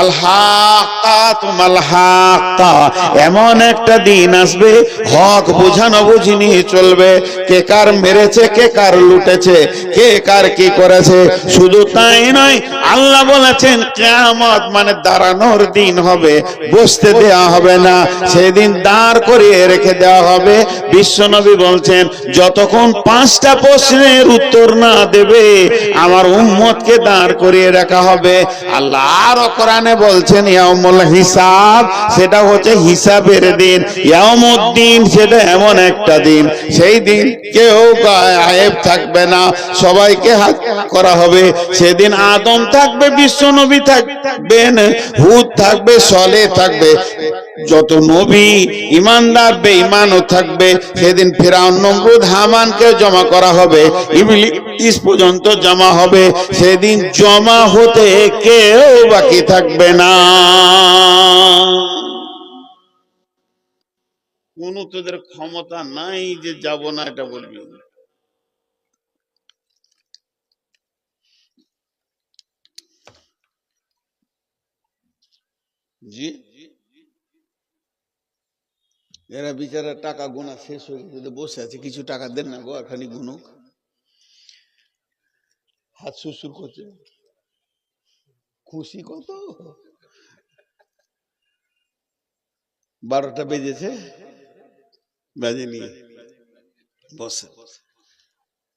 আল হাক্কাতু মাল হাক্কা, এমন একটা দিন আসবে হক বোঝানো বুঝি নিয়ে চলবে, কে কার মেরেছে, কে কার লুটেছে, কে কার কি করেছে। শুধু তাই নয়, আল্লাহ বলেছেন কিয়ামত মানে দাঁড়ানোর দিন হবে, বসতে দেওয়া হবে না, সেদিন দাঁড় করিয়ে রেখে দেওয়া হবে। বিশ্বনবী বলছেন যতক্ষণ 5টা প্রশ্নের উত্তর না দেবে আমার উম্মতকে দাঁড় করিয়ে রাখা হবে। আল্লাহ আরো কোরআনে বলছেন ইয়াউমুল হিসাব, সেটা হচ্ছে হিসাবের দিন। ইয়াউমুদ্দিন সেটা এমন একটা দিন, সেই দিন কেউ গায়েব থাকবে না, সবাইকে হাত করা হবে। সেদিন আদম থাকবে, বিশ্বনবী থাকবেন, হুদ থাকবে, সলেহ থাকবে, যত নবী ইমানদার বেঈমানও থাকবে। সেদিন ফিরআউন, নমরুদ, হামানকে জমা করা হবে, ইবলিস পর্যন্ত জমা হবে। সেদিন জমা হতে কেউ বাকি থাকবে না। কোন তোদের ক্ষমতা নাই যে যাব না এটা বলবি। জি, এরা বিচারা টাকা গোনা শেষ হয়ে গেছে, বসে আছে, কিছু টাকা দেন না গো, এখানে গুনুক। হাত সুসুর করছে, খুশি কত। 12টা বেজেছে, বাজেনি, বসে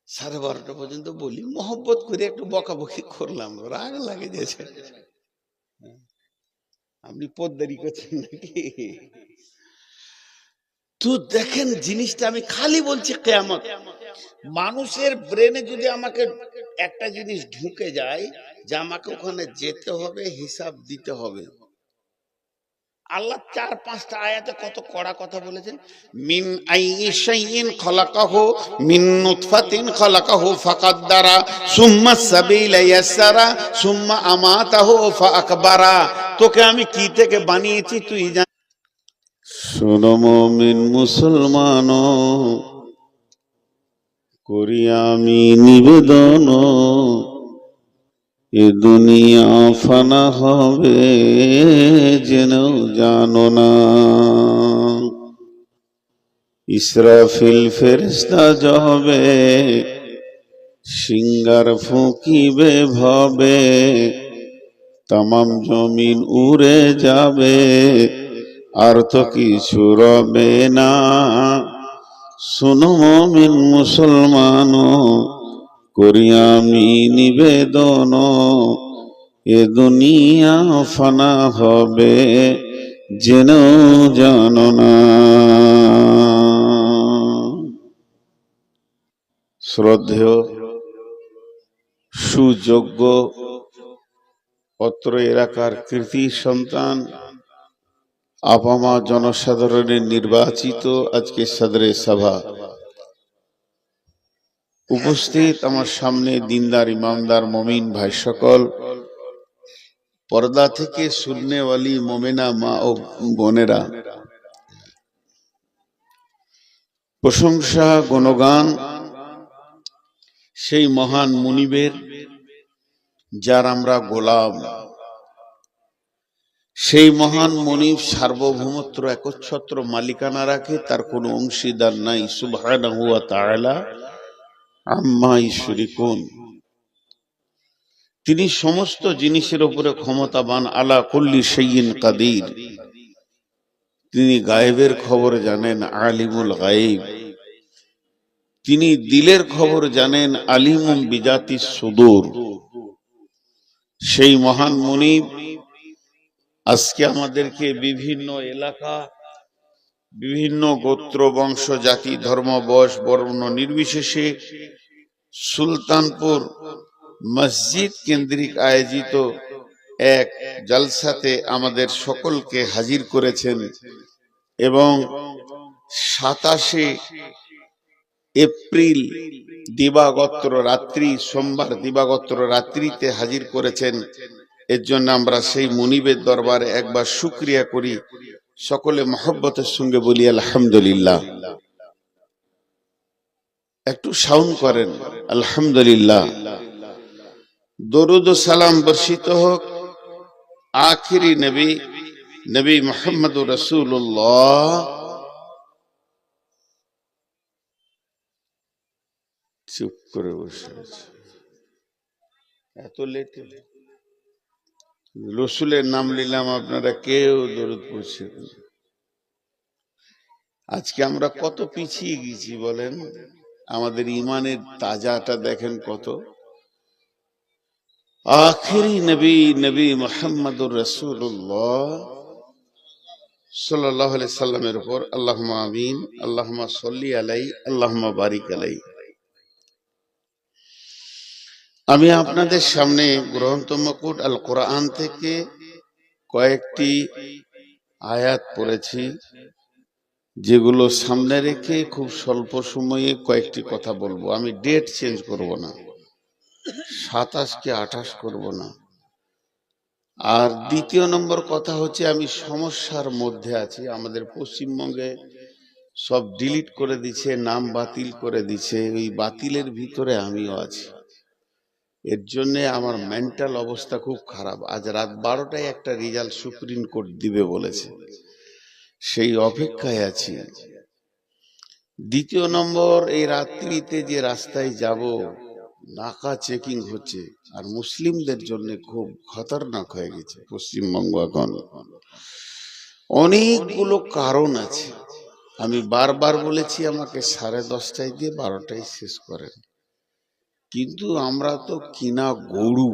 12:30 পর্যন্ত বলি, মহব্বত করে একটু বকাবকি করলাম, রাগ লাগে গেছে। আপনি পদ্মারি করছেন নাকি? তো দেখেন জিনিসটা, আমি খালি বলছি কিয়ামত। মানুষের ব্রেনে যদি আমাকে একটা জিনিস ঢুকে যায় যে আমাকে ওখানে যেতে হবে, হিসাব দিতে হবে। আল্লাহ 4-5টা আয়াতে কত কড়া কথা বলেছেন। মিন আইয়ি শাইইন খালাকাহু মিন নুতফাতিন খালাকাহু ফাকাদ্দারা সুম্মা সাবিলা ইয়াসসারা সুম্মা আমাতাহু ফাআকবারা। তোকে আমি কি থেকে বানিয়েছি তুই জান। শোনো মুমিন মুসলমান, করি আমি নিবেদন, এ দুনিয়া ফানা হবে জেনেও জানো না। ইসরাফিল ফেরেশতা যাবে, সিঙ্গার ফুঁকিবে ভবে, তামাম জমিন উড়ে যাবে, আর তো কিছু রবে না। শোনো মুমিন মুসলমান, করি আমি নিবেদন, এ দুনিয়া ফানা হবে জেনেও জানো না। শ্রদ্ধেয় সুযোগ্য অত্র এলাকার কৃতি সন্তান, আপামা জনসাধারণের নির্বাচিত আজকে সদরে সভা, উপস্থিত আমার সামনে দিনদার ইমামদার মমিন ভাই সকল, পর্দা থেকে শুননেওয়ালি মোমেনা মা ও বোনেরা, প্রশংসা গুণগান সেই মহান মুনিবের যার আমরা গোলাম। সেই মহান মুনিব সার্বভৌমত্ব একচ্ছত্র মালিকানা রাখে, তার কোনো অংশীদার নাই। সুবহানাহু ওয়া তাআলা আম্মা ইউশরিকুন। তিনি সমস্ত জিনিসের উপরে ক্ষমতাবান, আলা কুল্লি শাইইন কাদির। তিনি গায়েবের খবর জানেন, আলিমুল গায়েব। তিনি দিলের খবর জানেন, আলিমুম বিজাতিস সুদূর। সেই মহান মুনিব আজকে আমাদেরকে বিভিন্ন এলাকা, বিভিন্ন গোত্র বংশ জাতি ধর্ম বয়স বর্ণ নির্বিশেষে সুলতানপুর মসজিদ কেন্দ্রিক আয়োজিত এক জলসাতে আমাদের সকলকে হাজির করেছেন এবং 27 এপ্রিল দিবাগত রাত্রি, সোমবার দিবাগত রাত্রিতে হাজির করেছেন। এর জন্য আমরা সেই মুনিবের দরবারে একবার শুকরিয়া করি। সকলে মহব্বতের সঙ্গে বলি আলহামদুলিল্লাহ। একটু সাউন্ড করেন আলহামদুলিল্লাহ। দরুদ ও সালাম বর্ষিত হোক আখিরি নবী নবী মুহাম্মদুর রাসূলুল্লাহ চুপ করে বসে আছে। এত লেট রসুলের নাম নিলাম, আপনারা কেউ দরুদ পড়ছেন। আজকে আমরা কত পিছিয়ে গেছি বলেন, আমাদের ইমানের তাজাটা দেখেন কত। আখিরি নবী নবী মুহাম্মদুর রাসূলুল্লাহ সাল্লাল্লাহু আলাইহি সাল্লামের উপর আল্লাহুম্মা আমিন, আল্লাহুম্মা সাল্লি আলাইহি, আল্লাহুম্মা বারিক আলাইহি। আমি আপনাদের সামনে গ্রন্থ মুকুট আল কোরআন থেকে কয়েকটি আয়াত পড়েছি, যেগুলো সামনে রেখে খুব স্বল্প সময়ে কয়েকটি কথা বলবো। আমি ডেট চেঞ্জ করব না, 27 কে 28 করব না। আর দ্বিতীয় নম্বর কথা হচ্ছে, আমি সমস্যার মধ্যে আছি। আমাদের পশ্চিমবঙ্গে সব ডিলিট করে দিচ্ছে, নাম বাতিল করে দিচ্ছে, ওই বাতিলের ভিতরে আমিও আছি। এর জন্যে আমার মেন্টাল অবস্থা খুব খারাপ। আজ রাত 12টায় একটা রেজাল্ট সুপ্রিম কোর্ট দিবে বলেছে, সেই অপেক্ষায় আছি। দ্বিতীয় নম্বর, এই রাত্রিতে যে রাস্তায় যাব, নাকা চেকিং হচ্ছে, আর মুসলিমদের জন্য খুব খতরনাক হয়ে গেছে পশ্চিমবঙ্গ। এখন অনেকগুলো কারণ আছে। আমি বারবার বলেছি আমাকে 10:30টায় দিয়ে 12টায় শেষ করেন, কিন্তু আমরা তো কিনা গরু,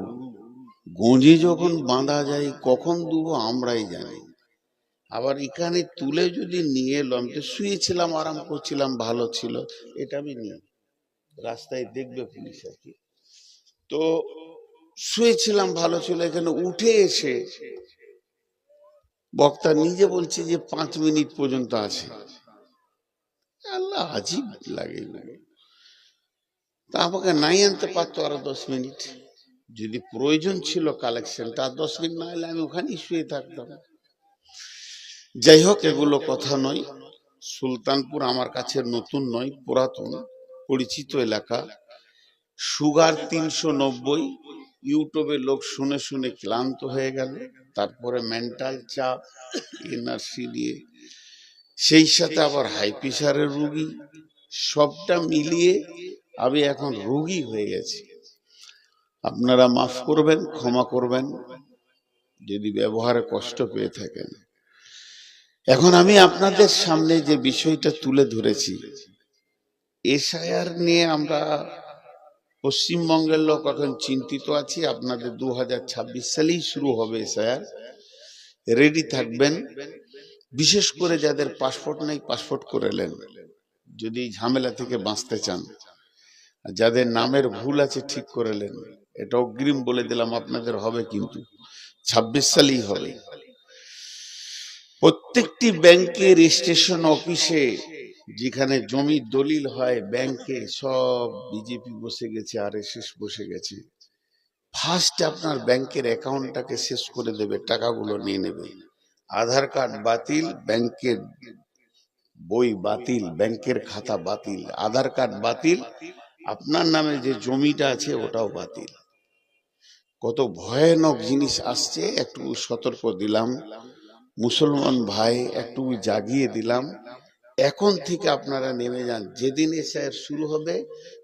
গঁজি যখন বাঁধা যায় কখন দেবো আমরাই জানি। আবার এখানে তুলে যদি নিয়ে এলো, আমি তো শুয়েছিলাম, আরাম করছিলাম, ভালো ছিল, এটা আমি নিয়ে রাস্তায় দেখবে পুলিশ আর কি, তো শুয়েছিলাম, ভালো ছিল, এখানে উঠে এসে বক্তা নিজে বলছে যে 5 মিনিট পর্যন্ত আছে। আল্লাহ, আজীব লাগে। তা আমাকে নাই আনতে পারতো আরো 10 মিনিট, যদি প্রয়োজন ছিল কালেকশনটা, 10 মিনিট না এলে আমি ওখানেই শুয়ে থাকতাম। যাই হোক, এগুলো কথা নয়। সুলতানপুর আমার কাছে নতুন নয়, পুরাতন পরিচিত এলাকা। সুগার 390, ইউটিউবে লোক শুনে শুনে ক্লান্ত হয়ে গেল। তারপরে মেন্টাল চাপ, এনআরসি দিয়ে, সেই সাথে আবার হাই প্রেশারের রুগী, সবটা মিলিয়ে আমি এখন রোগী হয়ে গেছি। আপনারা মাফ করবেন, ক্ষমা করবেন যদি ব্যবহারে কষ্ট পেয়ে থাকেন। এখন আমি আপনাদের সামনে যে বিষয়টা তুলে ধরেছি, এসআইআর নিয়ে আমরা পশ্চিমবঙ্গের লোক এখন চিন্তিত আছি। আপনাদের 2026 সালেই শুরু হবে এসআইআর, রেডি থাকবেন। বিশেষ করে যাদের পাসপোর্ট নেই, পাসপোর্ট করে নেন যদি ঝামেলা থেকে বাঁচতে চান। যাদের নামের ভুল আছে ঠিক করে নেন, এটা অগ্রিম বলে দিলাম, আপনাদের হবে, কিন্তু 26 সালেই হবে। প্রত্যেকটি ব্যাংকে, রেজিস্ট্রেশন অফিসে, যেখানে জমির দলিল হয়, ব্যাংকে সব বিজেপি বসে গেছে, আরএসএস বসে গেছে। ফার্স্ট আপনার ব্যাংকের অ্যাকাউন্টটাকে শেষ করে দেবে, টাকাগুলো নিয়ে নেবে। আধার কার্ড বাতিল, ব্যাংকের বই বাতিল, ব্যাংকের খাতা বাতিল, আধার কার্ড বাতিল, আপনার নামে যে জমিটা আছে ওটাও বাতিল। কত ভয়ানক জিনিস আসছে, একটু সতর্ক দিলাম। মুসলমান ভাই একটু জাগিয়ে দিলাম। এখন থেকে আপনারা নেমে যান। যেদিন এসআইআর শুরু হবে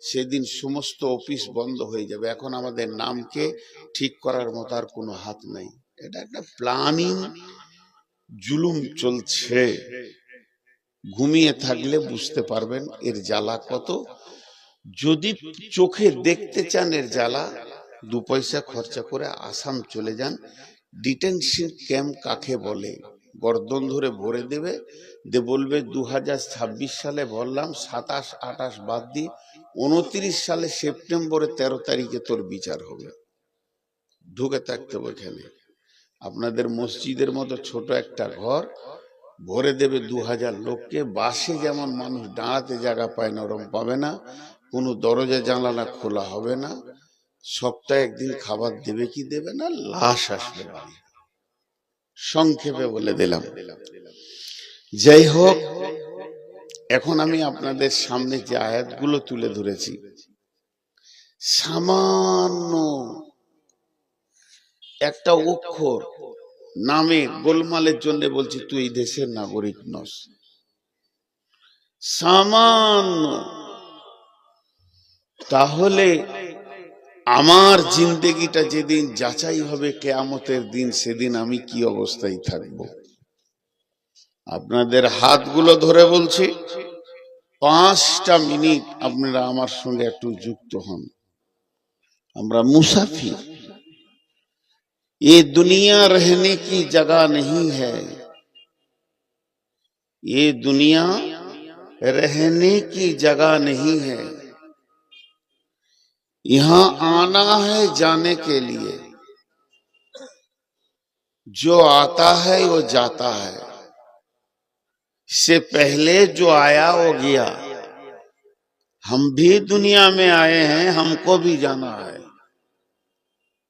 সেদিন সমস্ত অফিস বন্ধ হয়ে যাবে। এখন আমাদের নামকে ঠিক করার মতো আর কোনো হাত নাই। এটা একটা প্ল্যানিং জুলুম চলছে। ঘুমিয়ে থাকলে বুঝতে পারবেন এর জ্বালা কত। যদি চোখে দেখতে চান এর জ্বালা, 2 পয়সা খরচা করে আসাম চলে যান। ডিটেনশন ক্যাম্প কাকে বলে? গর্দন ধরে ভরে দেবে, বলবে 2026 সালে ভরলাম, 27, 28 বাদ দিয়ে 29 সালে সেপ্টেম্বরে 13 তারিখে তোর বিচার হবে। ঢুকে থাকতে হবে এখানে। আপনাদের মসজিদের মতো ছোট একটা ঘর, ভরে দেবে 2000 লোককে। বাসে যেমন মানুষ দাঁড়াতে জায়গা পায় না, ওরম পাবে না। কোনো দরজা জানালা খোলা হবে না। সপ্তাহে একদিন খাবার দেবে কি দেবে না, লাশ আসবে বাড়ি। সংক্ষেপে বলে দিলাম। যাই হোক, এখন আমি আপনাদের সামনে যে আয়াতগুলো তুলে ধরেছি, সামান্য একটা অক্ষর নামে গোলমালের জন্য বলছি তুই এই দেশের নাগরিক নস। সামান্য। তাহলে আমার জিন্দেগিটা যেদিন যাচাই হবে কিয়ামতের দিন, সেদিন আমি কি অবস্থায় থাকব? আপনাদের হাতগুলো ধরে বলছি, 5টা মিনিট আপনারা আমার সঙ্গে একটু যুক্ত হন। আমরা মুসাফির, ये दुनिया रहने की जगह नहीं है, ये दुनिया रहने की जगह नहीं है। यहां आना है जाने के लिए, जो आता है वो जाता है, इससे पहले जो आया वो गया। हम भी दुनिया में आए हैं, हमको भी जाना है।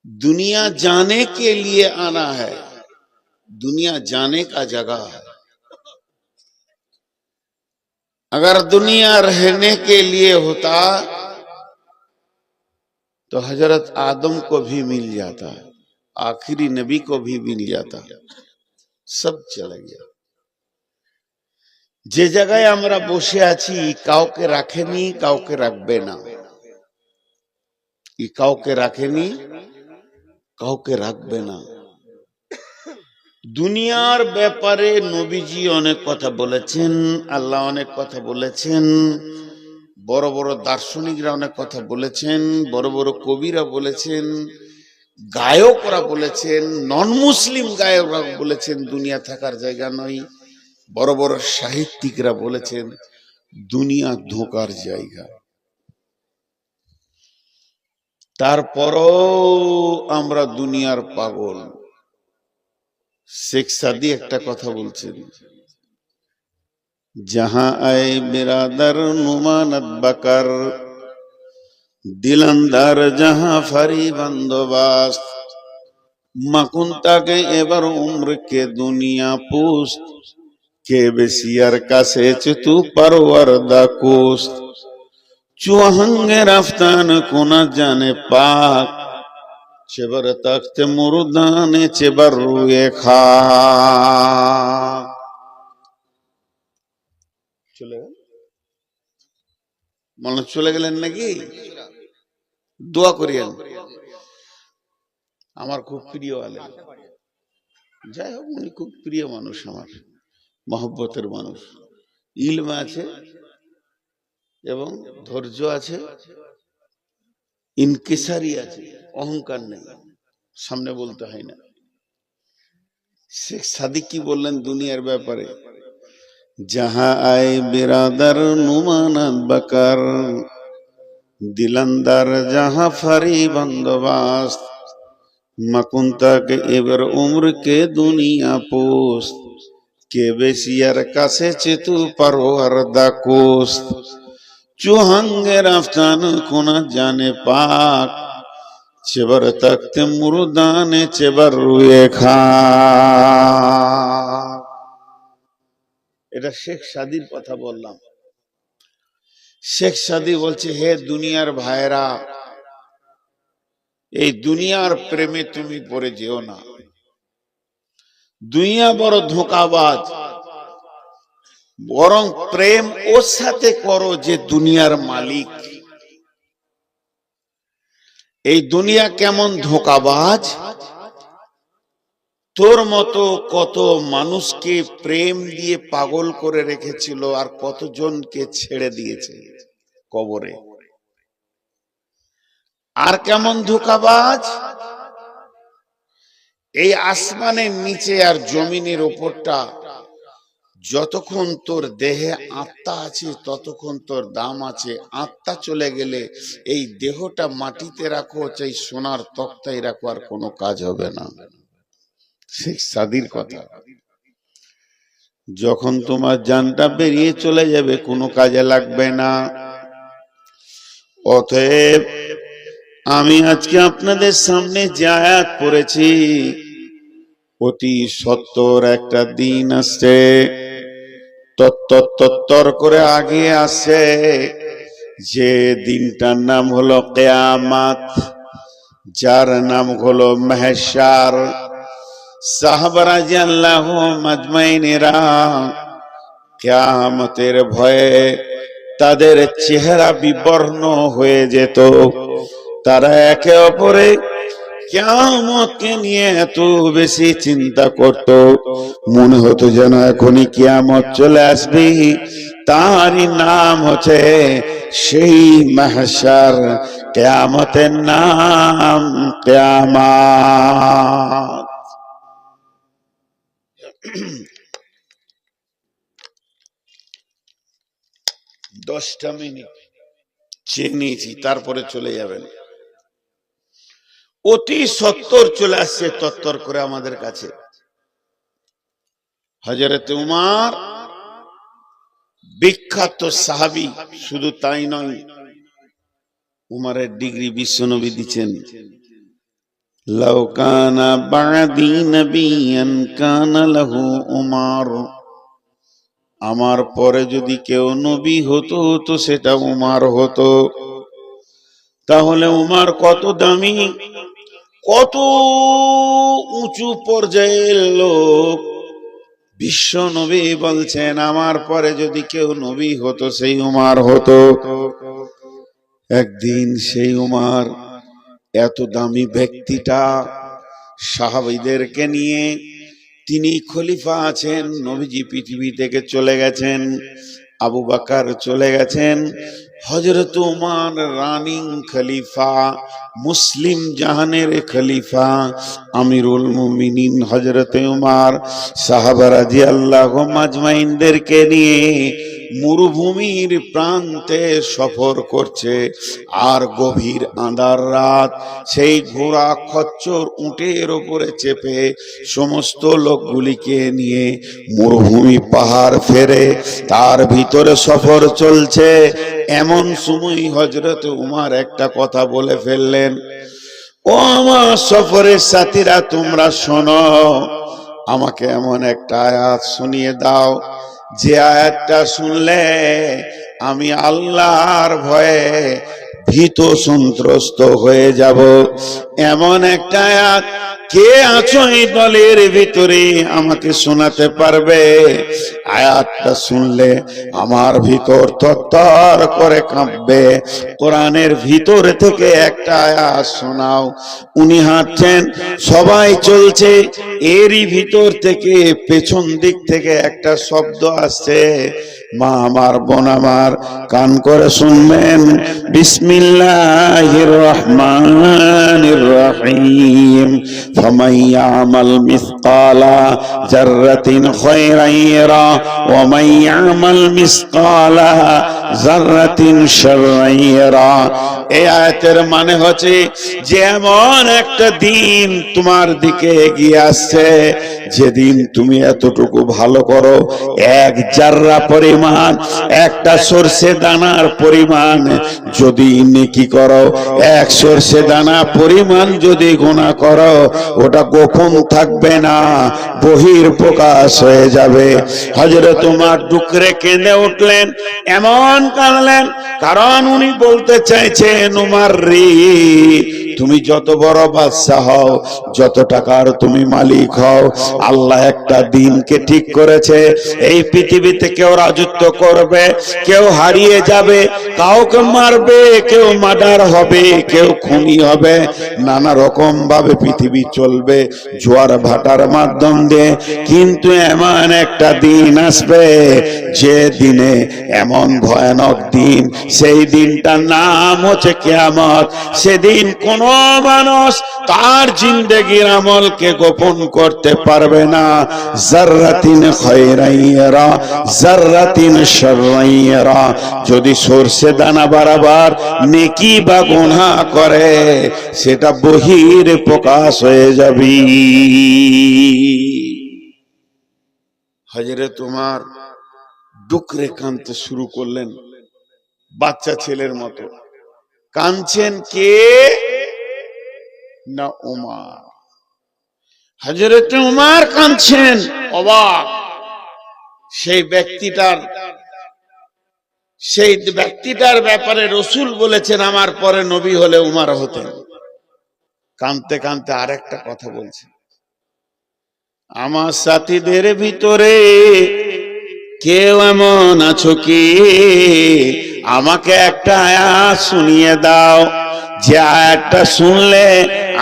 दुनिया जाने के लिए आना है, दुनिया जाने का जगह है। अगर दुनिया रहने के लिए होता तो हजरत आदम को भी मिल जाता, आखिरी नबी को भी मिल जाता, सब चला गया। যে জায়গায় আমরা বসে আছি কাউকে রাখেনি, কাউকে রাখবে না। কাউকে রাখেনি, কাউকে রাখবে না। দুনিয়ার ব্যাপারে নবীজি অনেক কথা বলেছেন, আল্লাহ অনেক কথা বলেছেন, বড় বড় দার্শনিকরা অনেক কথা বলেছেন, বড় বড় কবিরা বলেছেন, গায়করা বলেছেন, নন মুসলিম গায়করা বলেছেন দুনিয়া থাকার জায়গা নয়। বড় বড় সাহিত্যিকরা বলেছেন দুনিয়া ধোঁকার জায়গা। তারপরও আমরা দুনিয়ার পাগল। শেখ সাদি একটা কথা বলছেন, जहां आए बिरादर नुमानत बकर, दिलंदर जहां फरी बंदोबस्त, मकुंता के एबर उम्र के दुनिया पूस्त, के बेसियर का सेच तू परवरदा कोस्त, चुहंगे रफ्तान कुना जाने पाक, चेबर तख्त मुर्दाने चेबर रुए खा। চলে গেল মনে চলে গেলেন নাকি? দোয়া করিয়েন, আমার খুব প্রিয় আলেম। যাই হোক, উনি খুব প্রিয় মানুষ, আমার মহব্বতের মানুষ। ইলম আছে এবং ধৈর্য আছে, ইনকিসারি আছে, অহংকার নেই, সামনে বলতে হয় না। শেখ সাদিক কি বললেন দুনিয়ার ব্যাপারে? जहां आए बिरादर नुमानत बकर, दिलंदर जहां फरी बंदोबस्त, मकुंता के एबर उम्र के दुनिया पोस्त, के बेसियर कासे चितु परवरदा कोस्त, चुहंगे रफ्तान कुना जाने पाक, चेबर तख्त मुर्दाने चेबर रुए खा। এটা শেখ সাদির কথা বললাম। শেখ সাদি বলছে, হে দুনিয়ার ভাইরা, এই দুনিয়ার প্রেমে তুমি পড়ে যেও না। দুনিয়া বড় ধোঁকাবাজ, বরং প্রেম ওর সাথে করো যে দুনিয়ার মালিক। এই দুনিয়া কেমন ধোঁকাবাজ, তোর মতো কত মানুষকে প্রেম দিয়ে পাগল করে রেখেছিল, আর কতজনকে ছেড়ে দিয়েছে কবরে। আর কেমন ধোঁকাবাজ, এই আসমানের নিচে আর জমিনের উপরটা যতক্ষণ তোর দেহে আত্মা আছে ততক্ষণ তোর দাম আছে। আত্মা চলে গেলে এই দেহটা মাটিতে রাখো, চাই সোনার তক্তায় রাখো, আর কোনো কাজ হবে না। শেখ সাদির কথা। যখন তোমার জানটা বেরিয়ে চলে যাবে কোনো কাজে লাগবে না। অতএব আমি আজকে আপনাদের সামনে যে আয়াত পড়েছি, অতি সত্তর একটা দিন আসছে, তত্তর করে আগে আসে, যে দিনটার নাম হলো কিয়ামত, যার নাম হলো মাহশার, সাহাবা রাদিয়াল্লাহু আজমাইনেরা কিয়ামতের ভয়ে তাদের চেহারা বিবর্ণ হয়ে যেত। তারা একে অপরে কিয়ামতকে নিয়ে এত বেশি চিন্তা করত, মনে হতো যেন এখনই কিয়ামত চলে আসবে। তারই নাম হচ্ছে সেই মাহশার, কিয়ামতের নাম কিয়ামত। 10টা মিনিট চেয়ে নিয়েছি, তারপরে চলে যাবেন। অতি সত্তর চলে আসছে তত্তর করে আমাদের কাছে। হযরত উমর বিখ্যাত সাহাবী, শুধু তাই নয়, উমরের ডিগ্রি বিশ্বনবী দিচ্ছেন, লাউ কানা বাদি নবিয়ান কানা লাহু উমর, আমার পরে যদি কেউ নবী হতো তো সেটা উমর হতো। তাহলে উমর কত দামি, কত উঁচু পর্যায়ের লোক। বিশ্ব নবী বলছেন আমার পরে যদি কেউ নবী হতো সেই উমর হতো। একদিন সেই উমর, এত দামি ব্যক্তিটা, সাহাবীদেরকে নিয়ে, তিনি খলিফা আছেন, নবীজি পৃথিবী থেকে চলে গেছেন, আবু বকর চলে গেছেন, হযরত উমর রানিং খলিফা, মুসলিম জাহানের খলিফা, আমিরুল মুমিনিন হযরত উমর সাহাবা রাদিয়াল্লাহু আজমাইনদেরকে নিয়ে মরুভূমির প্রান্তে সফর করছে। আর গভীর আঁধার রাত, সেই ঘোড়া খচ্চর উটের উপরে চেপে সমস্ত লোকগুলিকে নিয়ে মরুভূমি পাহাড় ফেরে তার ভিতরে সফর চলছে। এমন সময় হযরত উমর একটা কথা বলে ফেললেন, ও আমার সফরের সাথীরা তোমরা শোনো, আমাকে এমন একটা আয়াত শুনিয়ে দাও যে আয়াতটা শুনলে আমি আল্লাহর ভয়ে ভীত সন্ত্রস্ত হয়ে যাব। এমন একটা আয়াত কে আছো এই দলের ভিতরে আমাকে শোনাতে পারবে? আয়াতটা শুনলে আমার ভিতর থরথর করে কাঁপবে। কোরআনের ভিতর থেকে একটা আয়াত শোনাও। উনি হাঁটছেন, সবাই চলছে, এরই ভিতর থেকে পেছন দিক থেকে একটা শব্দ আসছে। মা আমার, বোন আমার, কান করে শুনবেন। বিসমিল্লাহির রহমানির রহিম। ফামান ইয়ামাল মিসকালা যাররাতিন খায়রান ইয়ারা ওয়া মান ইয়ামাল মিসকালা যাররাতিন শাররান ইয়ারা। এই আয়াতের মানে হচ্ছে যে এমন একটা দিন তোমার দিকে এগিয়ে আসছে, যেদিন তুমি এতটুকু ভালো করো, এক জাররা পরিমাণ, একটা সরষে দানার পরিমাণ যদি নেকি করো, এক সরষে দানা পরিমাণ যদি গুনাহ করো, ওটা গোপন থাকবে না, বহির প্রকাশ হয়ে যাবে। হযরত উমর ডুকরে কেঁদে উঠলেন, এমন কাঁদলেন, কারণ উনি বলতে চাইছেন, উমর রে, তুমি যত বড় বাদশা হও, যত টাকার তুমি মালিক হও, আল্লাহ একটা দিনকে ঠিক করেছে, এই পৃথিবীতে কেউ রাজত্ব করবে, কেউ হারিয়ে যাবে, কাউকে মারবে, কেউ মার্ডার হবে, কেউ খুনি হবে, নানা রকম ভাবে পৃথিবী চলবে জোয়ার ভাটার মাধ্যম দিয়ে। কিন্তু এমন একটা দিন আসবে যে দিনে, এমন ভয়ানক দিন, সেই দিনটার নাম হচ্ছে কিয়ামত। সেদিন কোন মানুষ তার জিন্দেগির আমলকে গোপন করতে পারবে না। যাররাতিন খায়রান ইয়ারা যাররাতিন শাররান ইয়ারা। যদি সরষে দানা বরাবর নেকি বা গুনাহ করে, সেটা বহির প্রকাশ হয়ে যাবে। হযরত উমর ডুকরে কাঁদতে শুরু করলেন, বাচ্চা ছেলের মতো। কাঁদছেন কে? না উমর। হযরত উমর কাঁদছেন, অবাক। সেই ব্যক্তিটার ব্যাপারে রাসূল বলেছেন আমার পরে নবী হলে উমর হতেন। কাঁদতে কাঁদতে আরেকটা কথা বলছেন, আমার সাথীদের ভিতরে কেউ এমন আছো কি আমাকে একটা আয়াত শুনিয়ে দাও, যে আয়াতটা শুনলে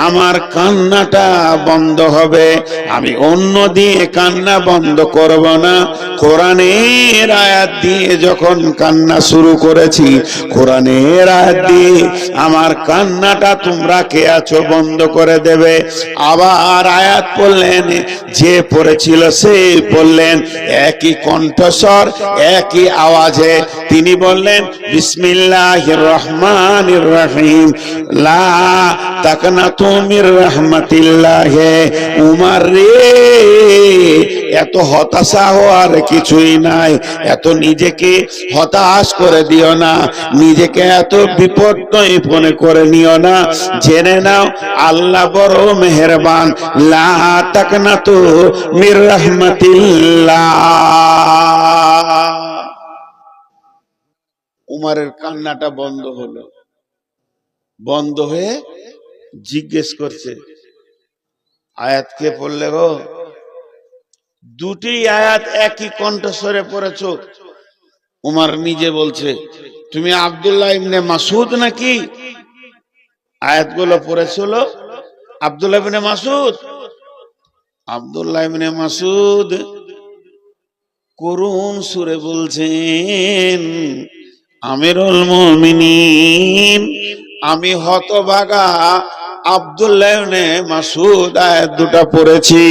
আমার কান্নাটা বন্ধ হবে, আমি অন্য দিয়ে কান্না বন্ধ করব না। কোরআনের আয়াত দিয়ে যখন কান্না শুরু করেছি, কোরআনের আয়াত দিয়ে আমার কান্নাটা তোমরা কে আছো বন্ধ করে দেবে। আবার আয়াত পড়লেন, যে পড়েছিল সে পড়লেন, একই কণ্ঠস্বর একই আওয়াজে তিনি বললেন, বিসমিল্লাহির রহমানির রহিম, লা তাকনাতু মির রাহমাতিল্লাহ। উমর রে, এত হতাশা হওয়ার কিছুই নাই, এত নিজেকে হতাশ করে দিও না, নিজেকে এত বিপর্যয় মনে করে নিও না। জেনে নাও আল্লাহ বড় মেহেরবান। লা তাকনাতু মির রাহমাতিল্লাহ। উমরের কান্নাটা বন্ধ হলো, বন্ধ হয়ে জিজ্ঞেস করছে, আয়াত কে পড়লে গো? দুটি আয়াত একই কণ্ঠস্বরে পড়েছ। উমর নিজে বলছে, তুমি আব্দুল্লাহ ইবনে মাসউদ নাকি? আয়াতগুলো পড়েছিল আব্দুল্লাহ ইবনে মাসউদ। আব্দুল্লাহ ইবনে মাসউদ করুণ সুরে বলছেন, আমিরুল মুমিনিন, আমি হতভাগা আব্দুল্লাহ ইবনে মাসউদ আয়াত দুটো পড়েছি।